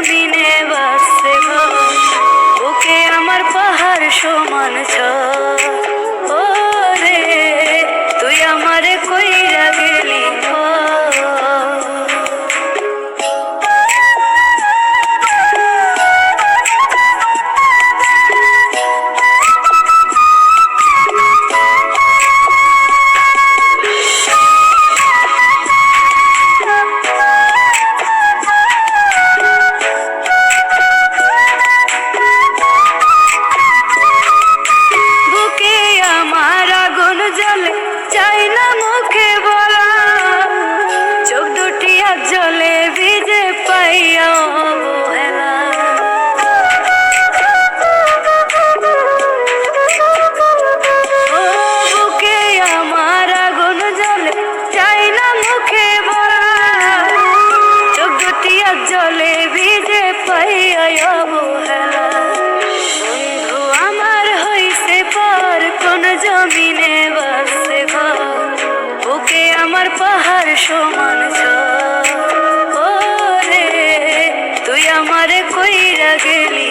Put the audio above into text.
জমিনে বাসছে ঘর, বুকে আমার পাহাড় সমান ঝড়। ও রে তুই আমারে কইরা গেলি পর। চাই না মুখে বলা, চোখ দুটি আর জলে ভিজে পাইয়া অবহেলা। ও বুকে আমার আগুন জ্বলে, চাই না মুখে বলা, চোখ দুটি আর জলে ভিজে পাইয়া অবহেলা। বন্ধু আমার হইছে পর কোন জমিনে বাসছে ঘর, বুকে আমার পাহাড় সমান ঝড়। ও রে তুই আমারে কইরা গেলি।